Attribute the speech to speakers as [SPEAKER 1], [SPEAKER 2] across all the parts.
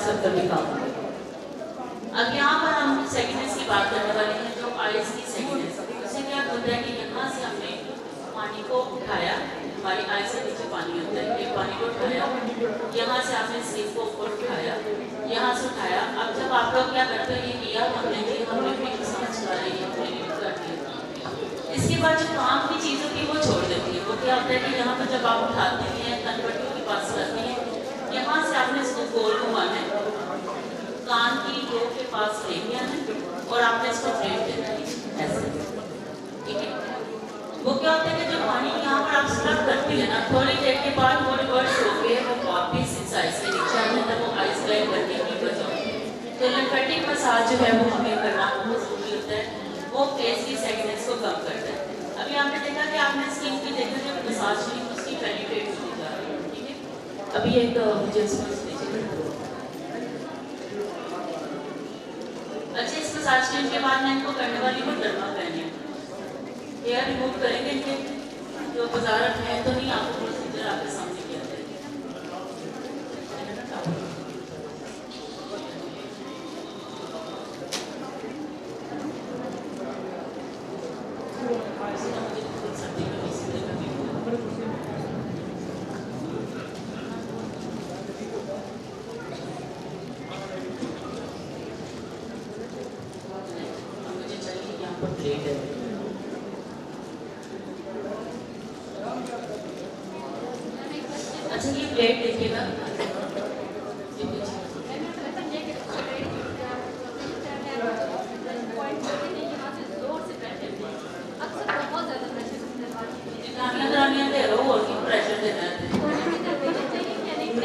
[SPEAKER 1] Sector में काम करते। अब यहाँ पर हम सेकेंड्स की बात करने वाले हैं, जो आइस की सेकेंड्स। उससे क्या होता है कि यहाँ से हमने पानी को उठाया, हमारी आइस के नीचे पानी होता है, ये पानी को उठाया, यहाँ से आपने स्लीव को ऊपर उठाया, यहाँ से उठाया। अब जब आप लोग क्या करते हो, ये किया हमने कि हमने अपनी सांस चला रही है, हमने कर दिया। इसके बाद जो काम की चीज़ों की वो छोड़ देती है। वो क्या होता है कि यहाँ पर जब आप उठाते हैं, कन्वर्टियों के पास करते हैं, यहाँ से आपने इसको गोल घुमाना है, कान की रो के पास लेके आना है और आपने इसको ब्रेक देना है ऐसे, ठीक है। वो क्या होता है कि जो पानी यहाँ पर आप स्क्रब करती है ना, थोड़ी देर के बाद थोड़ी वर्ड्स हो गए, वो वापिस इस आइस के नीचे आ जाता है, वो आइस ग्लाइड करने की वजह। तो लिम्फेटिक मसाज जो है वो हमें करना बहुत ज़रूरी होता है, वो फेस की सेगमेंट्स को कम करता है। अभी आपने देखा कि आपने स्किन की देखा जब मसाज की उसकी पेनिट्रेट होती जा रही है, ठीक है। अभी एक मुझे अच्छा, इस मसाज के बाद मैं इनको करने वाली हूँ डर्मा पहने, हेयर रिमूव करेंगे इनके, जो बाजारत है तो नहीं, आपको प्रोसीजर आपके सामने किया जाए। मुझे चाहिए यहाँ पर प्लेट है। अच्छा, ये प्लेट देखिएगा,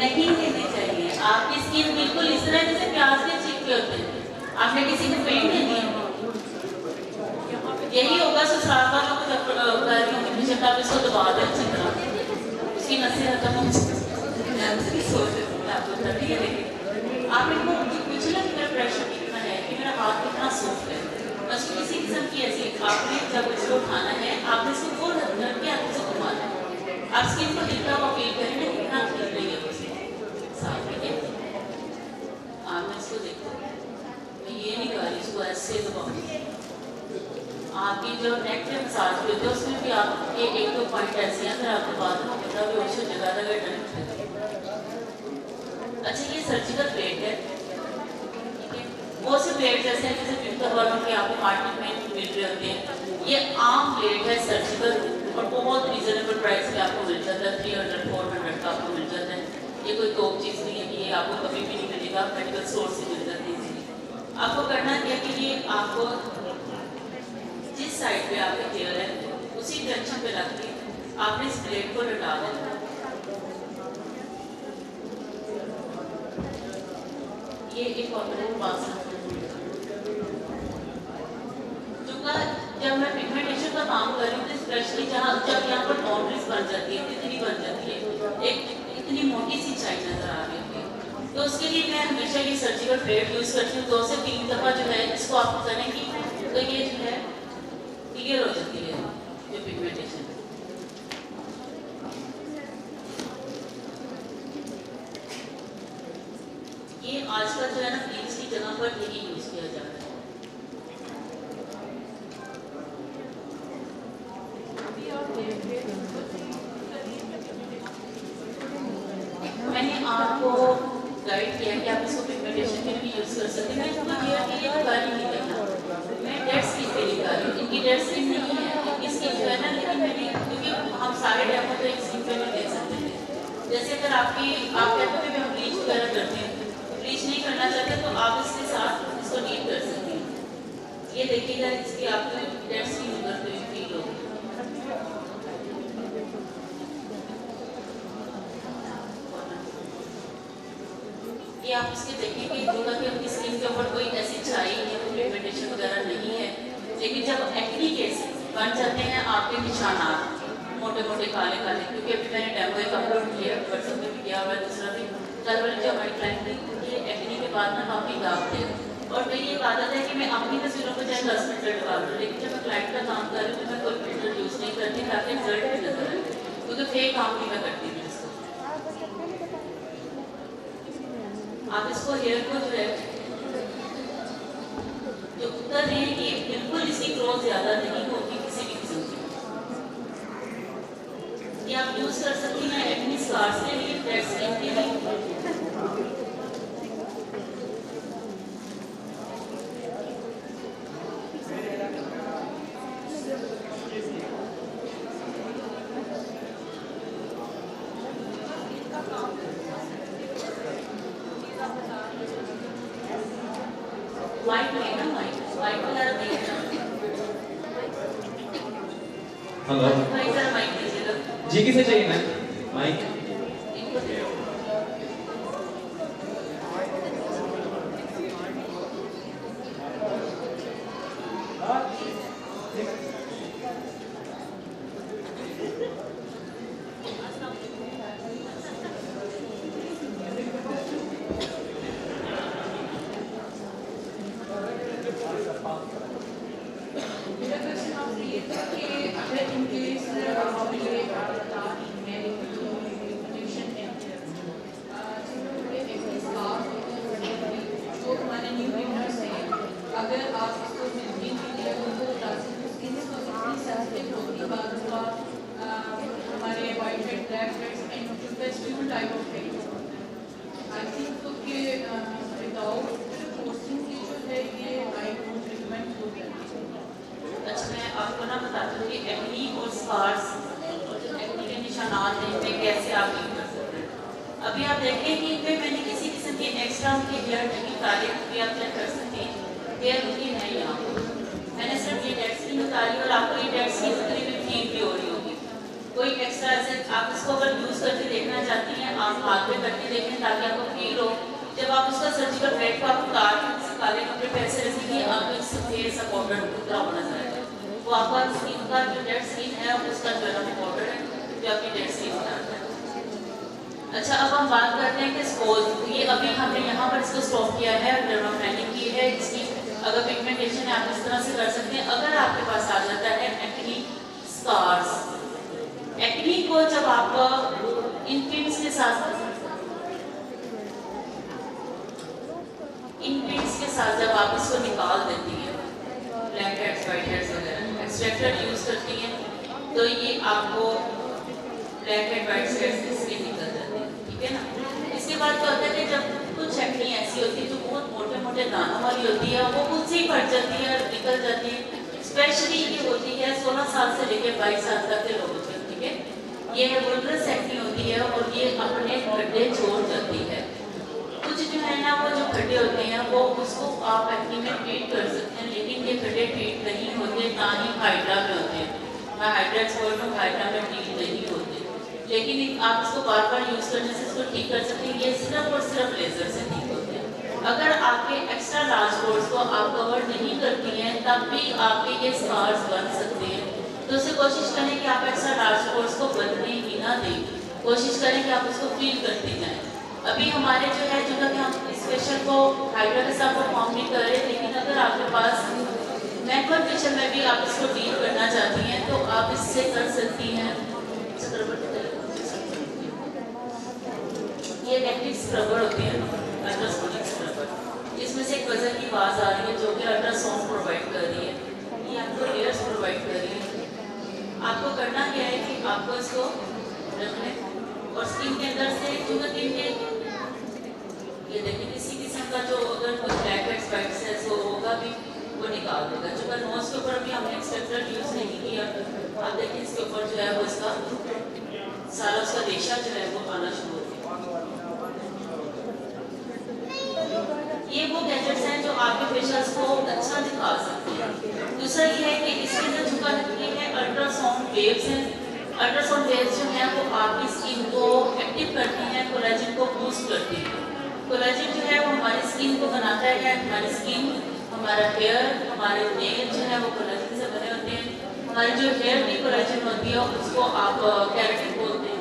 [SPEAKER 1] नहीं देने चाहिए। आपकी स्किन बिल्कुल इस तरह जैसे प्याज के चिपके होते हैं, आपने किसी को पेट नहीं दिया, यही होगा ससुराल वालों को जब आप इसको दबा दें अच्छी तरह, उसकी नसें खत्म हो जाती है। आप इनको पूछ लें कि मेरा प्रेशर कितना है, कि मेरा हाथ कितना सॉफ्ट है, बस किसी किस्म की ऐसी आपने जब इसको उठाना है, आपने इसको गोल करके हाथ से घुमाना है, आप स्किन को हिलता हुआ फील करें ना, कितना हिल रही है साफ, ठीक है। आप इसको देखो, मैं ये नहीं कर रही, इसको ऐसे दबाऊंगी। आपकी जो नेक पे मसाज भी होती है उसमें भी आपके एक दो पॉइंट ऐसे हैं, अगर आपको बाद में पता भी हो जगह जगह डर। अच्छा, ये सर्जिकल प्लेट है, ठीक है। वो से प्लेट जैसे हैं जैसे प्रिंटर वालों के आपको मार्केट में मिल रहे होते हैं, ये आम प्लेट है सर्जिकल, और बहुत रीजनेबल प्राइस पे आपको मिल जाता है, 300-400 का आपको मिल जाता है। ये कोई तोप चीज़ नहीं है कि ये आपको कभी भी नहीं मिलेगा, मेडिकल स्टोर से मिल जाती है। आपको करना क्या कि ये आपको जिस साइड पे आपके हेयर है उसी डायरेक्शन पे रख के आपने इस प्लेट को लटा देना। ये एक और पास जब मैं पिगमेंटेशन का काम कर रही हूँ, स्पेशली जब यहाँ पर बाउंड्रीज बन जाती है, तितली बन जाती है, एक इतनी मोटी सी चाई नजर आ रही है, तो उसके लिए मैं हमेशा ये सर्जिकल प्लेट यूज़ करती हूँ। 2 से 3 दफ़ा जो है इसको आप करेंगी तो ये जो है क्लियर हो जाती है जो पिगमेंटेशन। ये आजकल जो है ना ब्लीच की जगह पर यही यूज़ किया जा रहा है। मैंने आपको गाइड किया कि आप इसको पिगमेंटेशन के लिए यूज़ कर सकते हैं। मैं इसको हेयर के लिए बता नहीं देना, मैं डेड स्किन के लिए बता रही हूँ। इनकी डेड स्किन नहीं है, इनकी स्किन जो है ना, लेकिन मैंने क्योंकि हम सारे डेमो तो एक स्किन पे नहीं देख सकते थे। जैसे अगर आप कहते हैं हम ब्लीच वगैरह करते हैं, ब्लीच नहीं करना चाहते तो आप इसके साथ इसको डील कर सकते हैं। ये देखिएगा, इसकी आपको डेड स्किन उधर पे फील होगी। ये आप इसके देखेंगे जो कि अपनी स्किन के ऊपर कोई ऐसी छाई या पिगमेंटेशन वगैरह नहीं है, लेकिन जब एक्ने केस बन जाते हैं आपके निशानात मोटे मोटे काले काले, क्योंकि अभी मैंने डेमो एक अपलोड किया, व्हाट्सएप में भी किया हुआ है, दूसरा भी कल वाली जो हमारी क्लाइंट थी, ये एक्ने के बाद ना काफ़ी दाग थे, और मेरी एक आदत है कि मैं अपनी तस्वीरों को चाहे 10 फिल्टर डाल दूँ, लेकिन जब मैं क्लाइंट का काम कर रही हूँ तो मैं कोई फिल्टर यूज़ नहीं करती ताकि रिजल्ट भी नजर आए, क्योंकि फेक काम भी मैं करती हूँ इसको। आप इसको हेयर को जो है जो उत्तर है कि बिल्कुल इसकी ग्रोथ ज़्यादा नहीं होगी किसी भी किस्म की। ये आप यूज़ कर सकती हैं एक्ने स्कार्स के लिए, डेड स्किन के लिए। वाइट नहीं ना, वाइट वगैरह नहीं है।
[SPEAKER 2] हेलो
[SPEAKER 1] भाई जरा माइक दीजिएगा।
[SPEAKER 2] जी किसे चाहिए मैम माइक?
[SPEAKER 1] इनको दे दो।
[SPEAKER 3] मेरा क्वेश्चन आपसे ये था कि अगर इन केस आप ये बता रही हैं पोजीशन है जो हमारे न्यू बिगनर्स हैं, अगर आप इसको मेंटेन कीजिए उनको बता सकते स्किन को इतनी सेंसिटिव होती है बाद हमारे white head black heads and festival type of thing I think तो कि विदाउट पोस्टिंग की जो है ये आई डोंट रिकमेंड हो जाती है।
[SPEAKER 1] अच्छा मैं आपको ना बताती हूँ कि एक्नी और स्कार्स और जो एक्नी के निशानात हैं इनमें कैसे आप डील कर सकते हैं। अभी आप देखें कि इनमें मैंने किसी किस्म के एक्स्ट्रा उनके हेयर नहीं उतारे, भी आप चेक कर सकते हैं हेयर उनकी है यहाँ पर। मैंने सिर्फ ये डेड स्किन उतारी और आपको ये डेड स्किन उतनी भी ठीक भी हो रही होगी। कोई एक्स्ट्रा ऐसे आप इसको अगर यूज़ करके देखना चाहती हैं आप हाथ में करके देखें ताकि आपको फील हो। जब आप उसका सर्जिकल ब्लेड को आप उतार काले कपड़े पे ऐसे रखेंगे आपको एक सफेद सा पाउडर उतरा हुआ नजर आएगा। वो आपका स्किन का जो डेड स्किन है उसका जो है पाउडर है जो आपकी डेड स्किन बनाता है। अच्छा अब हम बात करते हैं कि स्पोज, ये अभी हमने यहाँ पर इसको स्टॉप किया है, डर्माफ्लाइनिंग की है इसकी। अगर पिगमेंटेशन है आप इस तरह से कर सकते हैं। अगर आपके पास आ जाता है एक्नी स्कार्स, एक्नी को जब आप इन पिंस के साथ जब आप इसको निकाल देती हैं ब्लैक हेड्स वाइट हेड्स वगैरह एक्सट्रैक्टर यूज़ करती हैं तो ये आपको ब्लैक हेड वाइट हेड्स इसके निकल जाते हैं, ठीक है ना। इसके बाद क्या होता है कि जब कुछ एक्नी ऐसी होती है जो बहुत मोटे मोटे दानों वाली होती है वो खुद से ही फट जाती है और निकल जाती है। स्पेशली ये होती है 16 साल से लेकर 22 साल तक के लोगों की, ठीक है। ये वुल्गरस एक्नी होती है और ये अपने गड्ढे छोड़ जाती है। कुछ जो है ना वो जो गड्ढे होते हैं वो उसको आप एक्नी में ट्रीट कर सकते हैं, लेकिन ये गड्ढे ट्रीट नहीं होते, ना ही हाइड्रा में होते हैं। मैं हाइड्रा एक्सपर्ट हूँ, हाइड्रा में ट्रीट नहीं होते, लेकिन आप इसको बार बार यूज़ करने से इसको ठीक कर सकते हैं। ये सिर्फ और सिर्फ लेज़र से ठीक होते हैं। अगर आपके एक्स्ट्रा लार्ज पोर्स को आप कवर नहीं करती हैं तब भी आपके ये स्कार्स बन सकते हैं। तो उससे कोशिश करें कि आप एक्स्ट्रा लार्ज पोर्स को बनने ही ना दें, कोशिश करें कि आप उसको फील करते जाएँ। अभी हमारे जो है जो कि हम इस फेशियल को हाइड्रा के साथ परफॉर्म नहीं कर रहे, लेकिन अगर आपके पास मैनुअल फेशियल में भी आप इसको डील करना चाहती हैं तो आप इससे कर सकती हैं। ये इलेक्ट्रिक स्क्रबर होती है, अल्ट्रासोनिक स्क्रबर। इसमें से एक वजन की आवाज़ आ रही है जो कि अल्ट्रासाउंड प्रोवाइड कर रही है, ये आपको लेयर्स प्रोवाइड कर रही है। आपको करना क्या है कि आपको इसको रखना और स्किन के अंदर से जो ये देखिए किसी किस्म का जो अगर कोई ब्लैक हेड्स वाइट हेड्स होगा भी वो निकाल देगा। जो कि नोज के ऊपर भी हमने एक्सट्रैक्टर यूज़ नहीं किया, आप देखिए इसके ऊपर जो है वो इसका सारा उसका रेशा जो है वो आना शुरू हो गया। ये वो गैजेट्स हैं जो आपके फेशियल्स को अच्छा दिखा सकते हैं। दूसरा ये है कि इसके अंदर जो ये है अल्ट्रासाउंड वेव्स हैं। अल्ट्रासाउंड वेव्स जो हैं वो आपकी स्किन को एक्टिव करती हैं, कोलेजन को बूस्ट करती हैं। कोलेजन जो है वो हमारी स्किन को बनाता है, हमारी स्किन, हमारा हेयर, हमारे नेल जो है वो कोलेजन से बने होते हैं। हमारी जो हेयर की कोलेजन होती है उसको आप केराटिन बोलते हैं।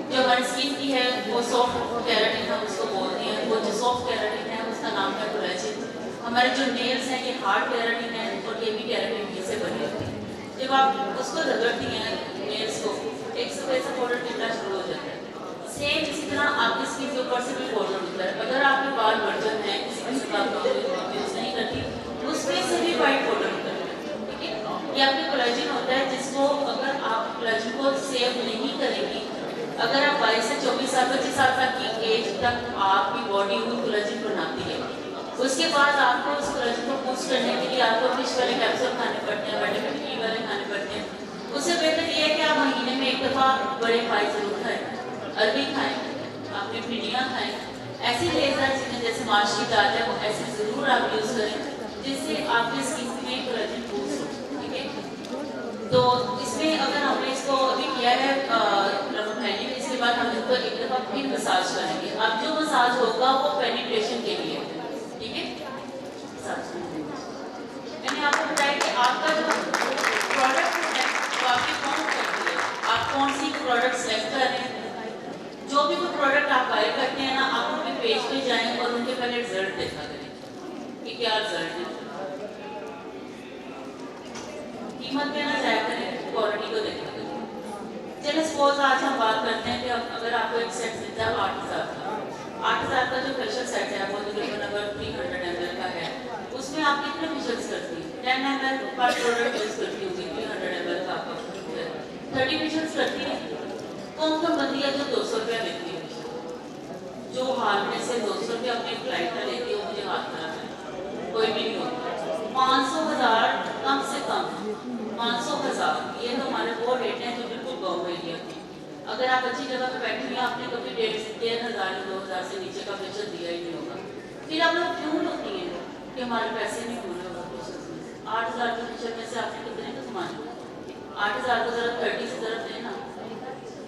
[SPEAKER 1] जो हमारी स्किन की है वो सॉफ्ट केराटिन हम उसको बोलते हैं। वो जो सॉफ्ट केराटिन है उसका नाम है कोलेजन। हमारे जो नेल्स हैं ये हार्ड केराटिन है और ये भी केराटिन से बने होते हैं। जब आप उसको रगड़ती हैं नेल्स को एक सफेद सा पाउडर निकलना शुरू हो जाता है। सेम इसी तरह आपकी स्किन के ऊपर से भी पाउडर होता है। अगर आपके बाल वर्जन है, किसी किसी का यूज नहीं करती, उसमें से भी वाइट पाउडर होता है, ठीक है। ये आपके कोलेजन होता है, जिसको अगर आप कोलेजन को सेव नहीं करेंगी, अगर आप 22 से 24 साल 25 साल तक की एज तक आपकी बॉडी वो कोलेजन बनाती है, उसके बाद आपको उस कोलेजन को बूस्ट करने के लिए आपको फिश वाले कैप्सूल खाने पड़ते हैं, विटामिन ई वाले खाने पड़ते हैं। उससे बेहतर ये है कि आप महीने में एक दफ़ा बड़े पाए जरूर खाएं, अरबी खाएं, आपने भिंडियाँ खाएं, ऐसी लेज़र चीज़ें जैसे माश की दाल है वो ऐसे ज़रूर आप यूज़ करें, जिससे आपकी स्किन में कोलेजन बूस्ट हो, ठीक है। तो इसमें अगर हमने इसको अभी किया है महीने में, इसके बाद हम इसको एक दफ़ा फिर मसाज करेंगे। अब जो मसाज होगा वो पेनिट्रेशन के लिए, ठीक है। मैंने आपको बताया कि आपका जो प्रोडक्ट है वो आपकी कौन करती है, आप कौन सी प्रोडक्ट सेलेक्ट कर रहे हैं। जो भी कोई प्रोडक्ट आप बाय करते हैं ना, आप उनके पेज पे जाएं और उनके पहले रिजल्ट देखा करें कि क्या रिजल्ट है। कीमत में ना जाया करें, क्वालिटी को देखा करें। चलिए सपोज आज हम बात करते हैं कि अगर आपको एक सेट मिलता है 8,000 का, 8,000 का जो फेशियल सेट है वो तकरीबन अगर 300 ml का है, उसमें आप कितने फेशियल्स करती हैं? 10 ml पर प्रोडक्ट यूज करती होगी, 300 ml का आपका 30 फेशियल्स करती है। कौन कौन बंदी है जो 200 रुपया लेती है, जो हाल में से 200 रुपया अपने फ्लाइट का लेती है, वो मुझे हाथ खराब है, कोई भी नहीं होता। 500,000 कम से कम, 500,000 ये तो हमारे वो रेट हैं जो बिल्कुल गाँव एरिया की। अगर आप अच्छी जगह पर बैठी हैं, आपने कभी 1,500 या 2,000 से नीचे का फेशियल दिया ही नहीं होगा, फिर आप लोग क्यों होती हैं कि हमारे पैसे नहीं हो रहे होगा फेशियल में। 8,000 के फेशियल में से आपने कितने का कमाना? 8,000 को जरा 30 से जरा देना,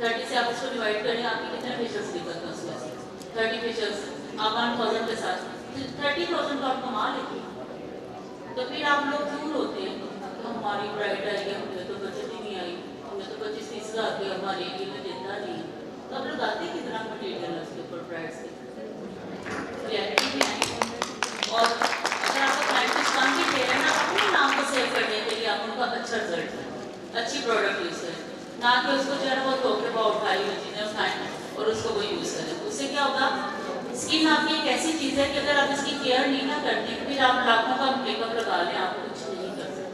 [SPEAKER 1] 30 से आप उसको डिवाइड करें, आपके कितने फेशियल्स निकलते हैं उसमें? 30 फेशियल्स आप 1,000 के साथ 30,000 तो आप कमा लेंगे। तो फिर आप लोग क्यों रोते हैं? हमारी ब्राइड आई है, हमें तो बचत ही नहीं आई, हमें तो 25-30 हज़ार रुपये हमारे एरिया में देता नहीं। तो आप लोग आते कितना मटीरियल है उसके ऊपर ब्राइड्स के रियलिटी भी नहीं। और अगर आपको क्लाइंट कुछ कम भी दे रहे हैं ना, अपने नाम को सेव करने के लिए आप उनका अच्छा रिजल्ट है, अच्छी प्रोडक्ट यूज़ करें, ना कि उसको जो है बहुत धोखे भाव उठाई हुई चीज़ें उठाएं और उसको वो यूज़ करें। उससे क्या होगा, स्किन आपकी एक ऐसी चीज़ है कि अगर आप इसकी केयर नहीं ना करते, फिर आप लाखों का मेकअप लगा लें, आप कुछ नहीं कर सकते।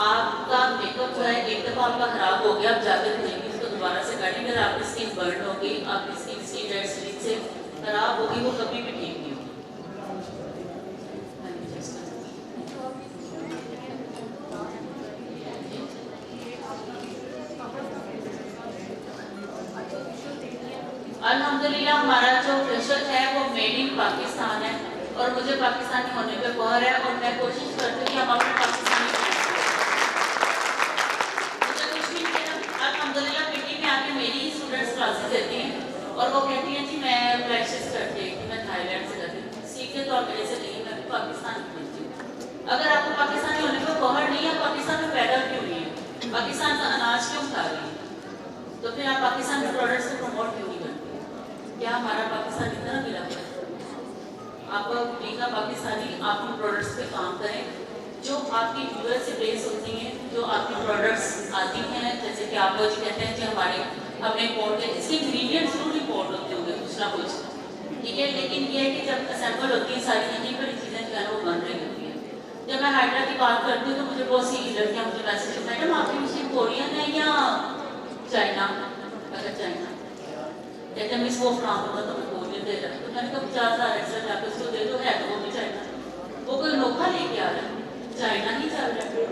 [SPEAKER 1] आपका मेकअप जो है एक दफ़ा आपका खराब हो गया, आप जाकर नहीं उसको दोबारा से काटेंगे, अगर आपकी स्किन बर्न होगी, आपकी स्किन डेड स्किन से खराब होगी, वो कभी भी ठीक नहीं होगी। अल्हम्दुलिल्लाह हमारा जो फेशियल है वो मेड इन पाकिस्तान है और मुझे पाकिस्तानी होने पे गौर है और मैं कोशिश करती हूँ कि हम अपने पाकिस्तानी मुझे कुछ भी नहीं। अल्हम्दुलिल्लाह पीटी में आके मेरी ही स्टूडेंट्स क्लासेस देती हैं और वो कहती हैं जी मैं प्रैक्टिस करती हूँ कि मैं थाईलैंड से करती हूँ, सीखते तो मेरे से नहीं, मैं भी पाकिस्तान की हूँ। अगर आपको पाकिस्तानी होने पर गौर नहीं है, पाकिस्तान में पैदा क्यों नहीं है, पाकिस्तान का अनाज क्यों खा रही है, तो फिर आप पाकिस्तान के प्रोडक्ट्स को प्रमोट क्यों नहीं करते? क्या हमारा पाकिस्तान इतना गिरा है? आप टीका पाकिस्तानी, आप उन प्रोडक्ट्स पे काम करें जो आपकी व्यूअर से बेस होती हैं, जो आपकी प्रोडक्ट्स आती हैं, जैसे कि आप लोग कहते हैं कि हमारे हमने इम्पोर्ट है, इसके इंग्रीडियंट्स जरूर इम्पोर्ट होते होंगे कुछ ना कुछ, ठीक है, लेकिन ये है कि जब असेंबल होती है सारी यहीं पर चीज़ें जो है वो बन रही होती हैं। जब मैं हाइड्रा की बात करती हूँ तो मुझे बहुत सी लड़कियाँ मुझे मैसेज, मैडम आपकी मशीन कोरियन है या चाइना? अगर चाइना कहते मिस वो फ्राम होगा तो मैं कोरियन दे रहा, तो मैंने कहा 50,000 एक्स्ट्रा जाकर उसको दे दो, है तो वो भी चाइना, वो कोई अनोखा लेके आ रहा है, चाइना ही चल रहा है।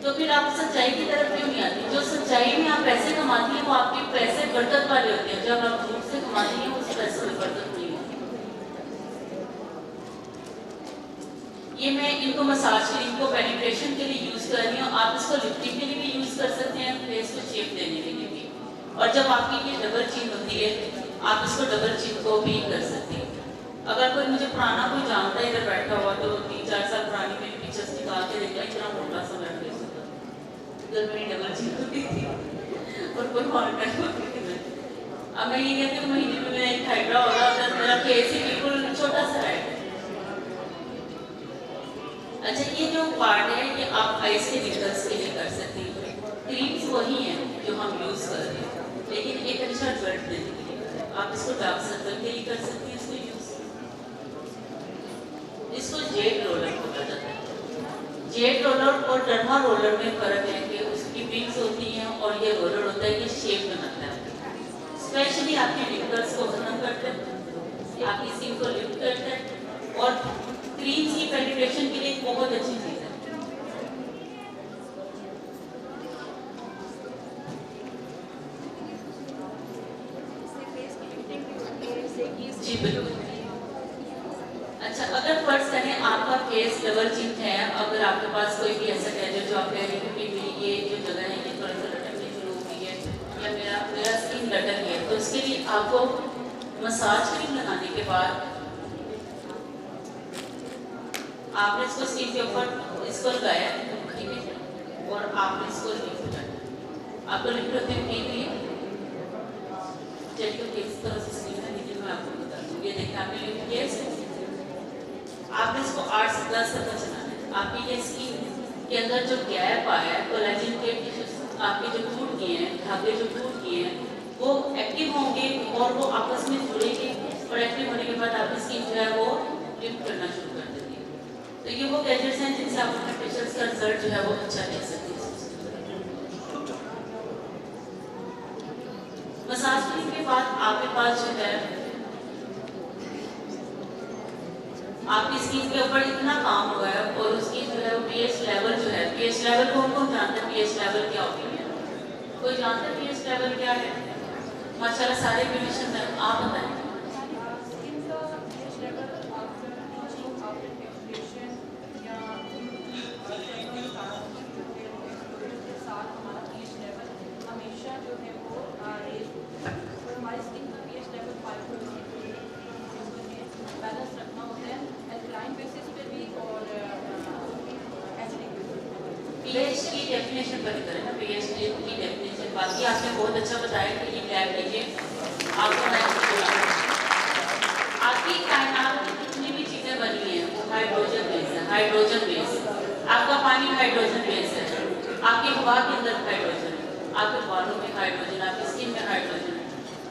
[SPEAKER 1] तो फिर आप सच्चाई की तरफ क्यों नहीं आती? जो सच्चाई में आप पैसे कमाती हैं वो आपके पैसे बरकत वाले होते हैं, जब आप झूठ से कमाती हैं उस पैसे में बरकत नहीं होती। ये मैं इनको मसाज के लिए, इनको पेनिट्रेशन के लिए यूज़ कर रही हूँ, आप इसको लिफ्टिंग के लिए भी यूज़ कर सकते हैं, फेस को शेप देने के लिए भी। और जब आपकी ये डबल चिन होती है आप इसको डबल चिन को भी कर सकते हैं। अगर कोई मुझे पुराना कोई जानता है इधर बैठा हुआ तो 3-4 साल पुरानी मेरी पिक्चर्स निकाल के देखा, इतना मोटा सा मेरा फेस होता था, इधर मेरी डबल चिन होती थी और कोई हॉर्नमेंट होती थी मैं। अब मैं ये कहती हूँ महीने में मैं एक हाइड्रा हो रहा था, मेरा फेस ही बिल्कुल छोटा सा है। अच्छा, ये जो पार्ट है ये आप आइस के रिजल्ट्स के लिए कर सकते हैं, क्रीम्स वही हैं जो हम यूज़ कर रहे हैं, लेकिन एक अच्छा रिजल्ट देने के लिए। आप इसको डार्क सर्कल के लिए कर सकती हैं इसको यूज। इसको जेट रोलर बोला जाता है। जेट रोलर और टर्मा रोलर में फर्क है कि उसकी विंग्स होती हैं और ये रोलर होता है कि शेप बनाता है। स्पेशली आपके रिंकल्स को खत्म करता है, आपकी स्किन को लिफ्ट करता है और क्रीम्स की पेनिट्रेशन के लिए बहुत अच्छी चीज़ है। जी बिल्कुल। अच्छा, अगर फर्ज करें आपका फेस लेवल चिंट है, अगर आपके पास कोई भी ऐसा गैजेट जो आप कह रहे हैं कि मेरी ये जो जगह है ये थोड़ा सा लटकने शुरू हो गई है या मेरा स्किन लटक गया, तो उसके लिए आपको मसाज क्रीम लगाने के बाद आपने इसको स्किन के ऊपर इसको लगाया, ठीक है, और आपने इसको लिफ्ट करना। आपको लिफ्ट करते हुए की हुई चलिए किस तरह से स्किन है, लेकिन मैं आपको बता दूँ। ये देखिए आपने लिफ्ट किया इसको, आपने इसको 8 से 10 तक चलाना है। आपकी ये स्किन के अंदर जो गैप आया है, कोलेजन के टिश्यूज आपके जो टूट गए हैं, धागे जो टूट गए हैं, वो एक्टिव होंगे और वो आपस में जुड़ेंगे और एक्टिव होने के बाद आपकी स्किन जो है वो लिफ्ट करना शुरू कर देती है। तो ये वो गैजेट्स हैं जिनसे आप अपने फेशियल्स का रिजल्ट जो है वो अच्छा ले सकते हैं। मसाज क्रीम के बाद आपके पास जो है आपकी स्किन के ऊपर इतना काम हुआ है और उसकी जो है वो पीएच लेवल जो है, पीएच लेवल को कौन जानते हैं? पीएच लेवल क्या होती है? कोई जानता है पीएच लेवल क्या है? माशाल्लाह सारे क्वेश्चन है, आप बताएं। पीएच की डेफिनेशन पर करें ना, पीएच की डेफिनेशन। बाकी आपने बहुत अच्छा बताया कि ये लैब लीजिए, आपको मैं आपकी कायनात में जितनी भी चीज़ें बनी हैं वो हाइड्रोजन बेस है, हाइड्रोजन बेस। आपका पानी हाइड्रोजन बेस है, आपकी हवा के अंदर हाइड्रोजन है, आपके बालों में हाइड्रोजन, आपकी स्किन में hydrogen.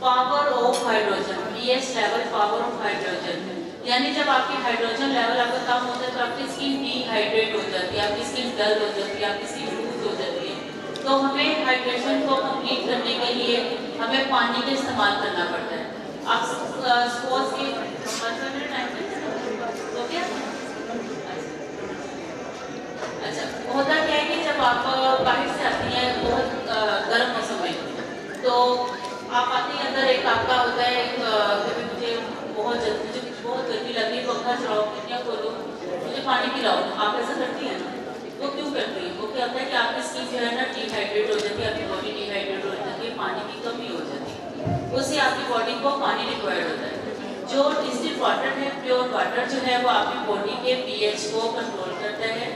[SPEAKER 1] Power of hydrogen, pH level power of hydrogen, यानी जब आपकी हाइड्रोजन लेवल आपका कम होता है तो आपकी स्किन डिहाइड्रेट हो जाती है, आपकी स्किन डल हो जाती है, आपकी स्किन लूज हो जाती है। तो हमें हाइड्रेशन को कंप्लीट करने के लिए हमें पानी का इस्तेमाल करना पड़ता है। आप सपोज के हो गया। अच्छा, होता क्या है कि जब आप बाहर से आती हैं बहुत गर्म मौसम में, तो आप आते ही अंदर एक आपका होता है कभी मुझे बहुत गर्मी लग रही है, पंखा चलाओ, खिड़कियाँ खोलो, मुझे पानी पिलाओ। आप ऐसा करती हैं ना? वो क्यों करती है? वो क्या होता है कि आपकी स्किन जो है ना डिहाइड्रेट हो जाती है, आपकी बॉडी डिहाइड्रेट हो जाती है, पानी की कमी हो जाती है, उससे आपकी बॉडी को पानी रिक्वायर्ड होता है। जो डिस्टिल्ड वाटर है, प्योर वाटर जो है वो आपकी बॉडी के पीएच को कंट्रोल करता है।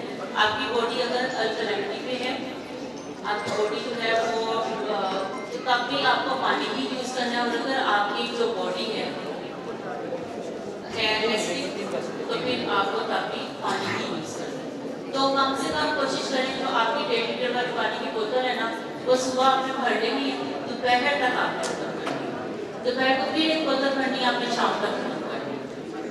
[SPEAKER 1] आपकी बॉडी अगर अल्कलिनिटी पे है, आपकी बॉडी जो है वो तब भी आपको पानी ही यूज़ करना है, और अगर आपकी जो बॉडी है तो फिर आपको तब भी पानी ही यूज़ करना है। तो कम से कम कोशिश करें जो आपकी 1.5 लीटर वाली पानी की बोतल है ना, वो सुबह आपने भर लेनी है, दोपहर तक आपने खत्म करनी है, दोपहर को फिर एक बोतल भरनी है, आपने शाम तक खत्म करनी है।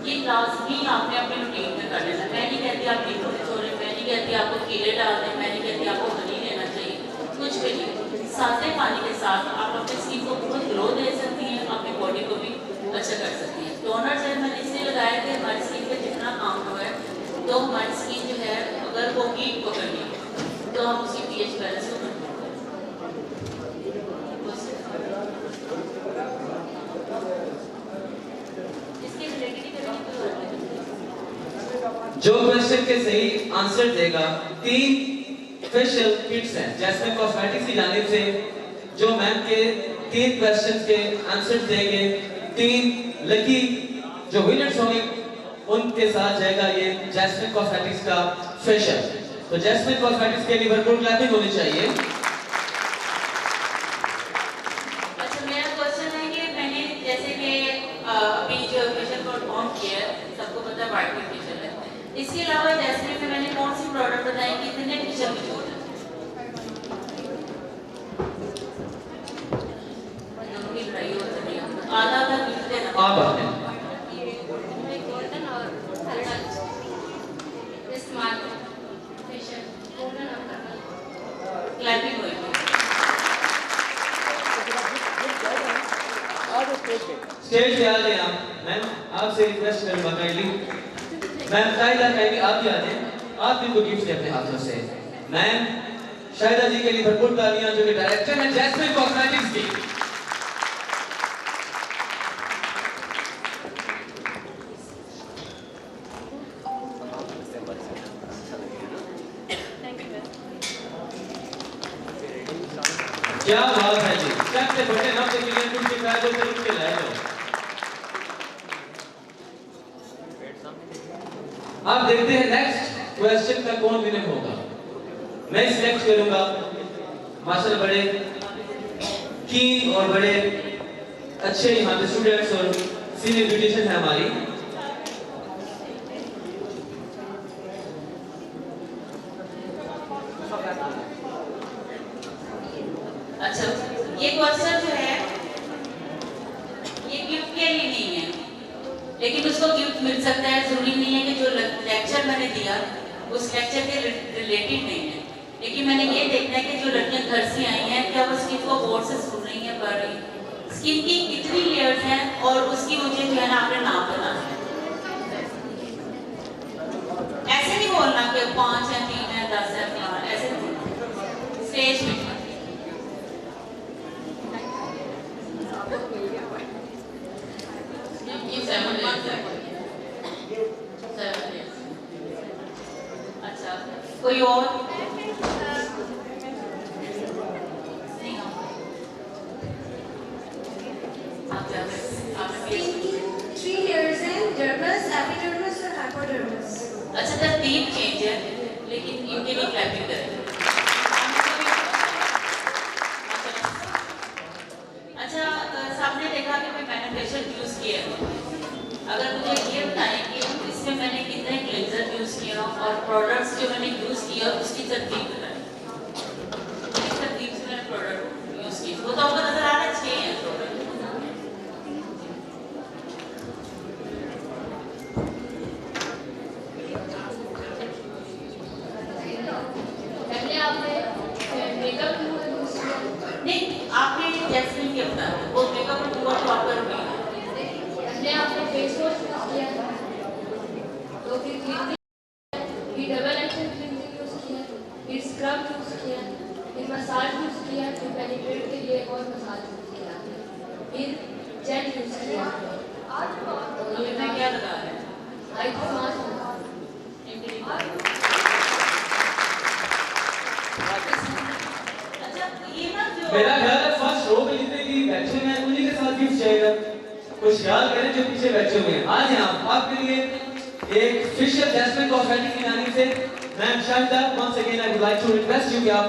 [SPEAKER 1] ये लाजमी आपने अपने रूटीन में कर लेना। मैं नहीं कहती आप नींबू छोड़ें, मैं नहीं कहती आपको कीड़े डाल दें, मैं नहीं कहती आपको हनी लेना चाहिए, कुछ भी नहीं। सादे पानी के साथ आप अपनी स्किन को बहुत ग्लो दे सकती हैं, अपनी बॉडी को भी अच्छा कर सकती हैं। टोनर जेल मैंने इसलिए लगाया कि हमारी स्किन पे जितना काम हुआ है, तो हमारी स्किन जो है अगर वो हीट पकड़नी है तो हम उसकी पीएच बैलेंस को कंट्रोल करें। इसके रिलेटेड
[SPEAKER 2] जो क्वेश्चन के सही आंसर देगा, 3 फेशियल किट्स हैं जैस्मिन कॉस्मेटिक्स की जानिब से। जो मैम के 3 क्वेश्चन के आंसर देंगे, 3 लकी जो विनर्स होंगे उनके साथ जाएगा ये जैस्मिन कॉस्मेटिक्स का फेशियल। तो जैस्मिन कॉस्मेटिक्स के लिए भरपूर क्लैपिंग होनी चाहिए।
[SPEAKER 1] अच्छा, मेरा क्वेश्चन है कि मैंने जैसे कि अभी जो फेशियल परफॉर्म किया है, सबको पता है वाइटनिंग फेशियल है, इसके अलावा जैस्मिन में मैंने कौन सी प्रोडक्ट बताई, कितने फेशियल मौजूद है? दोनों की लड़ाई हो रही है, आधा
[SPEAKER 2] स्टेज पे आ जाए आप। मैम आपसे रिक्वेस्ट करूंगा काइंडली मैम शाहिदा काइंडली आप भी आ जाएं, आप भी इनको गिफ्ट दें अपने हाथों से। मैम शाहिदा जी के लिए भरपूर तालियां, जो कि डायरेक्टर हैं जैस्मिन कॉस्मेटिक्स की। क्या बात है जी, सबसे बड़े नाम से मिलियन कुछ के फायदे से उठ के लाए हो। आप देखते हैं नेक्स्ट क्वेश्चन का कौन विनर होगा। मैं सिलेक्ट करूंगा, माशाल्लाह बड़े कीन और बड़े अच्छे यहाँ पे स्टूडेंट्स और सीनियर ब्यूटिशियन है हमारी।
[SPEAKER 1] अच्छा, ये क्वेश्चन जो है ये गिफ्ट के लिए नहीं है, लेकिन उसको गिफ्ट मिल सकता है। जरूरी नहीं है कि जो लेक्चर मैंने दिया उस लेक्चर के रिलेटेड नहीं है, लेकिन मैंने ये देखना है कि जो लड़कियां घर से आई हैं क्या वो स्किन को गौर से सुन रही हैं, पढ़ रही हैं, स्किन की कितनी लेयर्स हैं और उसकी मुझे जो है ना आपने नाम बताना है। ऐसे नहीं बोलना कि 5 है, 3 है, 10 है, ऐसे नहीं बोलना स्टेज पे। अच्छा, कोई और?
[SPEAKER 4] Three layers हैं, dermis, epidermis और hypodermis।
[SPEAKER 1] अच्छा, तरतीब चेंज है, लेकिन इनके भी क्लैपिंग करें। अच्छा, सामने देखा कि मैं मैन्युफैक्चर यूज किया है। अगर मुझे ये बताएं कि इसमें मैंने कितने क्लेंजर यूज किए और प्रोडक्ट्स जो मैंने यूज किया उसकी तरतीब बताएं। किस तरतीब से मैंने प्रोडक्ट यूज किए वो तो आपको नजर आ रहा है। 6 हैं प्रोडक्ट।
[SPEAKER 4] पहले आपने मेकअप यूज किया।
[SPEAKER 1] नहीं, आपने जैस्मिन के बता दो, वो मेकअप रिमूवर प्रॉपर हुई।
[SPEAKER 4] पहले आपने फेस वॉश यूज किया, तो फिर डबल एक्शन क्लींजिंग यूज किया, फिर स्क्रब यूज किया, फिर मसाज यूज किया, फिर पेनिट्रेट के लिए और मसाज यूज किया, फिर जेल यूज किया।
[SPEAKER 1] तो ये मैं क्या लगा है?
[SPEAKER 4] Hydro mask.
[SPEAKER 1] अच्छा, ये ना जो
[SPEAKER 2] मेरा ख्याल है फर्स्ट रो पे जितने भी बैठे हुए हैं उन्हीं के साथ गिफ्ट जाएगा। कुछ ख्याल करें जो पीछे बैठे हुए हैं। आज यहाँ आपके लिए एक फेशियल जैस्मिन कॉस्मेटिक्स की जानिब से ma'am Shahida once again I would like to request you कि आप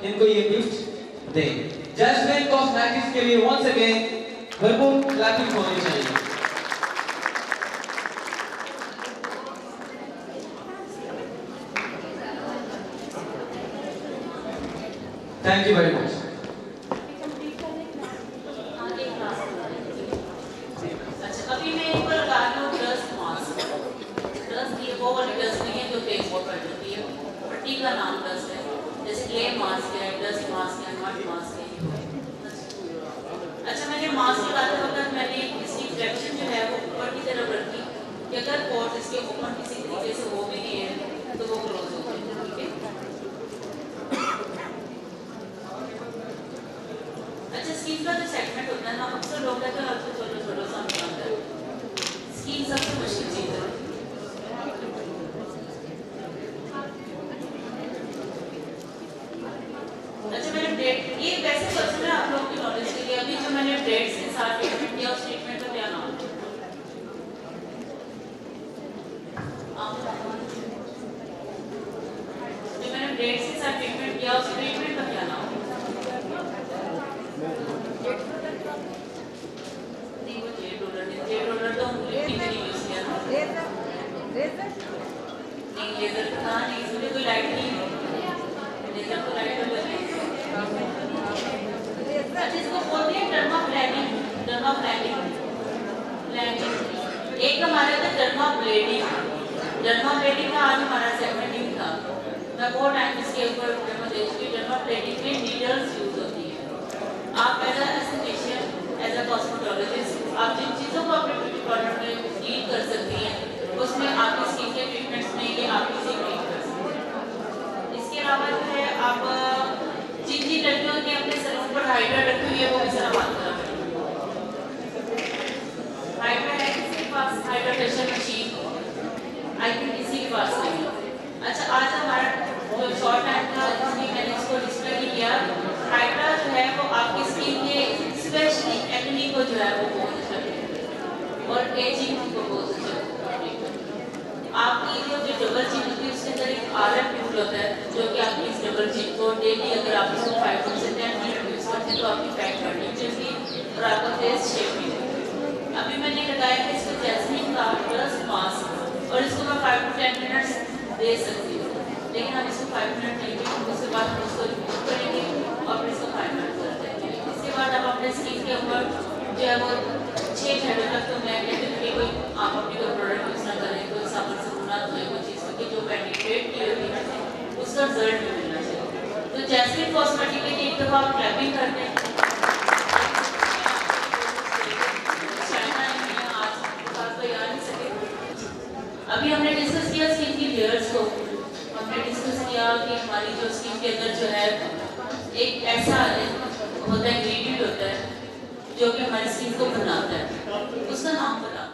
[SPEAKER 2] इनको ये गिफ्ट दें। जैस्मिन कॉस्मेटिक्स के लिए वंस अगेन भरपूर क्लैपिंग होनी चाहिए। Thank you very much.
[SPEAKER 1] अच्छा, अभी मैं इन पर लगा रही हूँ डस्ट मास्क। डस्ट ये वो वाली डस्ट नहीं है जो फेस वॉश पर होती है, पट्टी का नाम डस्ट है। जैसे क्ले मास्क है, डस्ट मास्क है, मड मास्क है। अच्छा, मैंने मास्क लगाते वक्त मैंने इसकी फ्लेक्शन जो है वो ऊपर की तरफ रखी कि अगर पोर्स इसके ओपन किसी तरीके से हो भी नहीं है तो वो क्लोज हो जाए। ठीक है। अच्छा, स्किन का जो सेगमेंट होता है ना, अक्सर लोग कहते हैं आपको छोटा छोटा सा होता है। स्किन सबसे मुश्किल चीज है। अच्छा, मैंने ब्रेड ये वैसे पर्सनल आप लोगों की नॉलेज के लिए अभी जो मैंने ब्रेड के साथ ट्रीटमेंट किया उस ट्रीटमेंट का क्या नाम है? जो मैंने ब्रेड के साथ ट्रीटमेंट किया उस ट्रीटमेंट का क्या नाम है? नहीं, वो जेड रोलर तो लिफ्टिंग के लिए यूज किया ना। नहीं, लेजर का कहा नहीं, इसमें कोई लाइट नहीं है। लेजर को लाइट हो जाए। अच्छा, इसको बोलते हैं डर्मा ब्लेडिंग। डर्मा ब्लेडिंग एक हमारे था डर्मा ब्लेडिंग। डर्मा ब्लेडिंग का आज हमारा सेगमेंट ही था। मैं बहुत टाइम इसके ऊपर डर्मा ब्लेडिंग में नीडल्स यूज होती है। आप as a aesthetician, as a cosmetologist, आप जिन चीज़ों ऊपर हाइड्रा रखी हुई है, वो भी जरा बात करा। हाइड्रा है किसी के पास? Hydra pressure machine I think किसी के पास नहीं है। अच्छा, आज हमारा जो शॉर्ट टाइम था इसमें मैंने इसको डिस्प्ले किया। हाइड्रा जो है वो आपकी स्किन के स्पेशली एक्ने को जो है वो बहुत अच्छा करता है और एजिंग को बहुत अच्छा करता है। आपकी जो डबल चिन होती है उसके अंदर एक आरएफ टूल होता है जो कि आपकी इस डबल चिन को डेली अगर आप इसको 5 से 10 मिनट यूज करते हैं तो आपकी फैट बढ़नी चाहिए और आपका फेस शेप भी। अभी मैंने लगाया है इसको जैस्मिन का प्लस मास्क और इसको मैं 5 to 10 मिनट्स दे सकती हूँ, लेकिन हम इसको 5 मिनट लेंगे, उसके बाद हम इसको रिमूव करेंगे और फिर इसको 5 मिनट कर देंगे। इसके बाद आप अपने स्किन के ऊपर जो है वो 6 घंटे तक तो मैं कहती हूँ कि कोई आप अपनी कोई प्रोडक्ट यूज ना करें, कोई साबुन से धोना धोए, कोई चीज़ की जो पेनिट्रेट की होती है उसका रिजल्ट भी मिलना चाहिए। तो जैस्मिन कॉस्मेटिक के लिए एक दफ़ा आप क्लैपिंग करते हैं। अभी हमने डिस्कस किया स्किन की लेयर्स को, हमने डिस्कस किया कि हमारी जो स्किन के अंदर जो है एक ऐसा होता है इंग्रेडिएंट होता है जो कि हमारी स्किन को बनाता है, उसका नाम बता